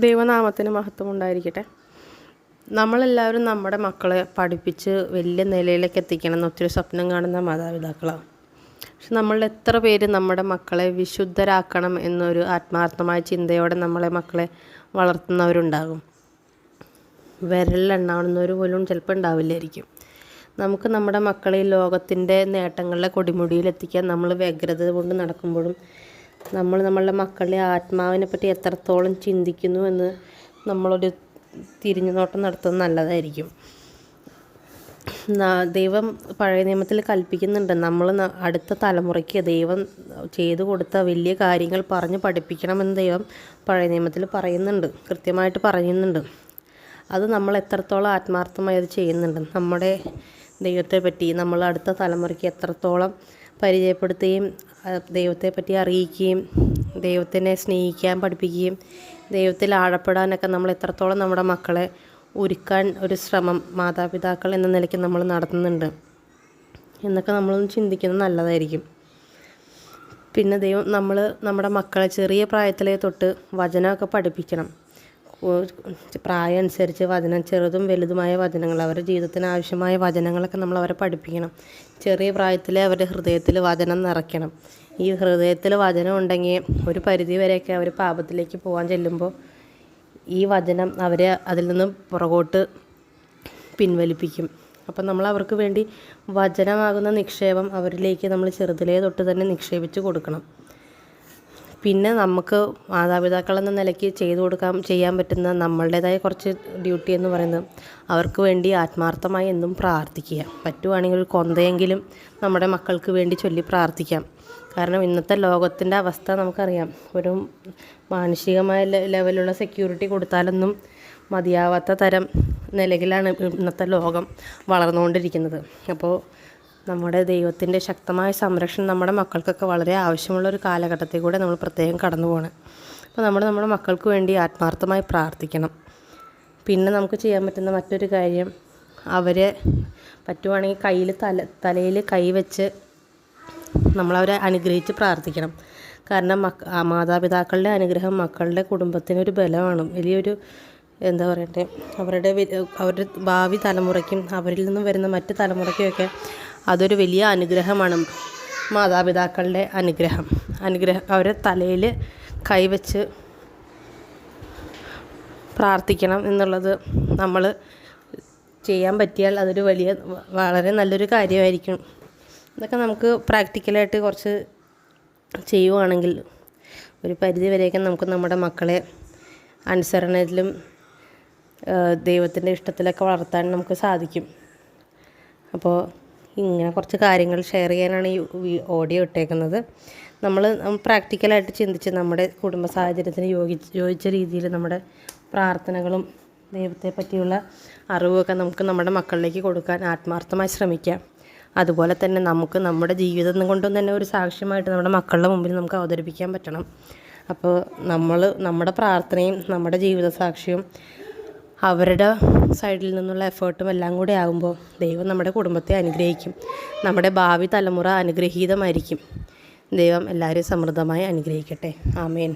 ദൈവനാമത്തിന് മഹത്വം ഉണ്ടായിരിക്കട്ടെ. നമ്മളെല്ലാവരും നമ്മുടെ മക്കളെ പഠിപ്പിച്ച് വലിയ നിലയിലേക്ക് എത്തിക്കണം എന്ന് ഒത്തിരി സ്വപ്നം കാണുന്ന മാതാപിതാക്കളാണ്. പക്ഷെ നമ്മളിൽ എത്ര പേര് നമ്മുടെ മക്കളെ വിശുദ്ധരാക്കണം എന്നൊരു ആത്മാർത്ഥമായ ചിന്തയോടെ മക്കളെ വളർത്തുന്നവരുണ്ടാകും. വിരലിലെണ്ണാവുന്നവർ പോലും ചിലപ്പോൾ ഉണ്ടാവില്ലായിരിക്കും. നമുക്ക് നമ്മുടെ മക്കളെ ഈ ലോകത്തിൻ്റെ നേട്ടങ്ങളുടെ കൊടിമുടിയിലെത്തിക്കാൻ നമ്മൾ വ്യഗ്രത കൊണ്ട് നടക്കുമ്പോഴും നമ്മളുടെ മക്കളുടെ ആത്മാവിനെ പറ്റി എത്രത്തോളം ചിന്തിക്കുന്നു എന്ന് നമ്മളൊരു തിരിഞ്ഞു നോട്ടം നടത്തുന്നത് നല്ലതായിരിക്കും. ദൈവം പഴയ നിയമത്തിൽ കൽപ്പിക്കുന്നുണ്ട്, നമ്മൾ അടുത്ത തലമുറയ്ക്ക് ദൈവം ചെയ്തു കൊടുത്ത വലിയ കാര്യങ്ങൾ പറഞ്ഞ് പഠിപ്പിക്കണമെന്ന് ദൈവം പഴയ നിയമത്തിൽ പറയുന്നുണ്ട്, കൃത്യമായിട്ട് പറയുന്നുണ്ട്. അത് നമ്മൾ എത്രത്തോളം ആത്മാർത്ഥമായി അത് ചെയ്യുന്നുണ്ട്. നമ്മുടെ ദൈവത്തെ പറ്റി നമ്മൾ അടുത്ത തലമുറയ്ക്ക് എത്രത്തോളം പരിചയപ്പെടുത്തുകയും ദൈവത്തെ പറ്റി അറിയിക്കുകയും ദൈവത്തിനെ സ്നേഹിക്കാൻ പഠിപ്പിക്കുകയും ദൈവത്തിൽ ആഴപ്പെടാനൊക്കെ നമ്മൾ എത്രത്തോളം നമ്മുടെ മക്കളെ ഒരുക്കാൻ ഒരു ശ്രമം മാതാപിതാക്കൾ എന്ന നിലയ്ക്ക് നമ്മൾ നടത്തുന്നുണ്ട് എന്നൊക്കെ നമ്മളൊന്ന് ചിന്തിക്കുന്നത് നല്ലതായിരിക്കും. പിന്നെ ദൈവം നമ്മുടെ മക്കളെ ചെറിയ പ്രായത്തിലേ തൊട്ട് വചനമൊക്കെ പഠിപ്പിക്കണം. പ്രായം അനുസരിച്ച് വചനം, ചെറുതും വലുതുമായ വചനങ്ങൾ, അവരുടെ ജീവിതത്തിന് ആവശ്യമായ വചനങ്ങളൊക്കെ നമ്മൾ അവരെ പഠിപ്പിക്കണം. ചെറിയ പ്രായത്തിലെ അവരുടെ ഹൃദയത്തിൽ വചനം നിറയ്ക്കണം. ഈ ഹൃദയത്തിൽ വചനം ഉണ്ടെങ്കിൽ ഒരു പരിധി വരെയൊക്കെ അവർ പാപത്തിലേക്ക് പോകാൻ ചെല്ലുമ്പോൾ ഈ വചനം അവരെ അതിൽ നിന്ന് പുറകോട്ട് പിൻവലിപ്പിക്കും. അപ്പം നമ്മൾ അവർക്ക് വേണ്ടി വചനമാകുന്ന നിക്ഷേപം അവരിലേക്ക് നമ്മൾ ചെറുതിലേ തൊട്ട് തന്നെ നിക്ഷേപിച്ച് കൊടുക്കണം. പിന്നെ നമുക്ക് മാതാപിതാക്കളെന്ന നിലയ്ക്ക് ചെയ്യാൻ പറ്റുന്ന നമ്മളുടേതായ കുറച്ച് ഡ്യൂട്ടി എന്ന് പറയുന്നത് അവർക്ക് വേണ്ടി ആത്മാർത്ഥമായി എന്നും പ്രാർത്ഥിക്കുക. പറ്റുവാണെങ്കിൽ ഒരു കൊന്തയെങ്കിലും നമ്മുടെ മക്കൾക്ക് വേണ്ടി ചൊല്ലി പ്രാർത്ഥിക്കാം. കാരണം ഇന്നത്തെ ലോകത്തിൻ്റെ അവസ്ഥ നമുക്കറിയാം. ഒരു മാനുഷികമായ ലെവലുള്ള സെക്യൂരിറ്റി കൊടുത്താലൊന്നും മതിയാവാത്ത തരം നിലയിലാണ് ഇന്നത്തെ ലോകം വളർന്നുകൊണ്ടിരിക്കുന്നത്. അപ്പോൾ നമ്മുടെ ദൈവത്തിൻ്റെ ശക്തമായ സംരക്ഷണം നമ്മുടെ മക്കൾക്കൊക്കെ വളരെ ആവശ്യമുള്ളൊരു കാലഘട്ടത്തിൽ കൂടെ നമ്മൾ പ്രത്യേകം കടന്നു പോകണം. അപ്പോൾ നമ്മുടെ മക്കൾക്ക് വേണ്ടി ആത്മാർത്ഥമായി പ്രാർത്ഥിക്കണം. പിന്നെ നമുക്ക് ചെയ്യാൻ പറ്റുന്ന മറ്റൊരു കാര്യം, അവരെ പറ്റുവാണെങ്കിൽ തലയിൽ കൈവച്ച് നമ്മളവരെ അനുഗ്രഹിച്ച് പ്രാർത്ഥിക്കണം. കാരണം മാതാപിതാക്കളുടെ അനുഗ്രഹം മക്കളുടെ കുടുംബത്തിനൊരു ബലമാണ്, വലിയൊരു എന്താ പറയട്ടെ, അവരുടെ ഭാവി തലമുറയ്ക്കും അവരിൽ നിന്നും വരുന്ന മറ്റ് തലമുറയ്ക്കുമൊക്കെ അതൊരു വലിയ അനുഗ്രഹമാണ്. മാതാപിതാക്കളുടെ അനുഗ്രഹം അവരെ തലയിൽ കൈവച്ച് പ്രാർത്ഥിക്കണം എന്നുള്ളത് നമ്മൾ ചെയ്യാൻ പറ്റിയാൽ അതൊരു വളരെ നല്ലൊരു കാര്യമായിരിക്കും. ഇതൊക്കെ നമുക്ക് പ്രാക്ടിക്കലായിട്ട് കുറച്ച് ചെയ്യുവാണെങ്കിൽ ഒരു പരിധി വരെയൊക്കെ നമുക്ക് നമ്മുടെ മക്കളെ അനുസരണയിലും ദൈവത്തിൻ്റെ ഇഷ്ടത്തിലൊക്കെ വളർത്താൻ നമുക്ക് സാധിക്കും. അപ്പോൾ ഇങ്ങനെ കുറച്ച് കാര്യങ്ങൾ ഷെയർ ചെയ്യാനാണ് ഈ ഓഡിയോ ഇട്ടേക്കുന്നത്. നമ്മൾ പ്രാക്ടിക്കലായിട്ട് ചിന്തിച്ച് നമ്മുടെ കുടുംബ സാഹചര്യത്തിന് യോജിച്ച രീതിയിൽ നമ്മുടെ പ്രാർത്ഥനകളും ദൈവത്തെ പറ്റിയുള്ള അറിവുമൊക്കെ നമുക്ക് നമ്മുടെ മക്കളിലേക്ക് കൊടുക്കാൻ ആത്മാർത്ഥമായി ശ്രമിക്കാം. അതുപോലെ തന്നെ നമുക്ക് നമ്മുടെ ജീവിതം കൊണ്ടും തന്നെ ഒരു സാക്ഷ്യമായിട്ട് നമ്മുടെ മക്കളുടെ മുമ്പിൽ നമുക്ക് അവതരിപ്പിക്കാൻ പറ്റണം. അപ്പോൾ നമ്മുടെ പ്രാർത്ഥനയും നമ്മുടെ ജീവിത സാക്ഷ്യവും അവരുടെ സൈഡിൽ നിന്നുള്ള എഫേർട്ടും എല്ലാം കൂടെ ആകുമ്പോൾ ദൈവം നമ്മുടെ കുടുംബത്തെ അനുഗ്രഹിക്കും. നമ്മുടെ ഭാവി തലമുറ അനുഗ്രഹീതമായിരിക്കും. ദൈവം എല്ലാവരെയും സമൃദ്ധമായി അനുഗ്രഹിക്കട്ടെ. ആമേൻ.